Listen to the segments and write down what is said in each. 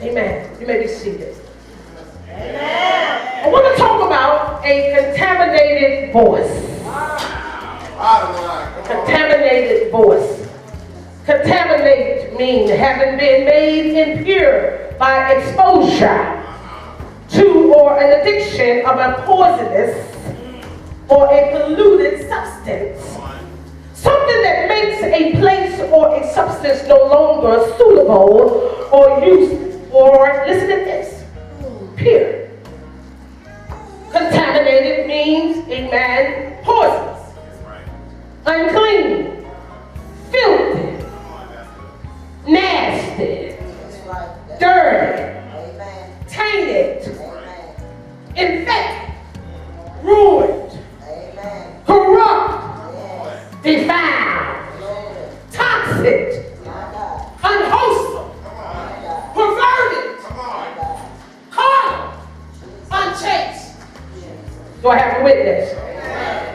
Amen. You may be seated. Amen. I want to talk about a contaminated voice. Contaminated voice. Contaminated means having been made impure by exposure to or an addiction of a poisonous or a polluted substance. Something that makes a place or a substance no longer suitable or used or, listen to this, pure. Contaminated means, amen, poisonous, unclean, filthy, nasty, dirty, tainted, infected, ruined, corrupt, defiled, toxic, unwholesome, perverted, carnal, unchaste. Do I have a witness?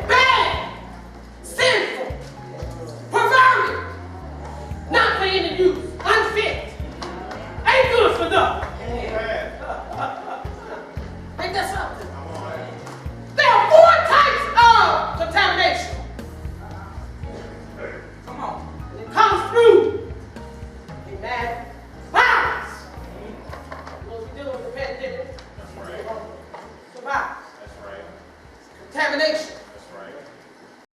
Bad, sinful, perverted, not for any use, unfit, ain't good for nothing. Ain't that something? There are 4 types of contamination. Come on. It comes through. Amen.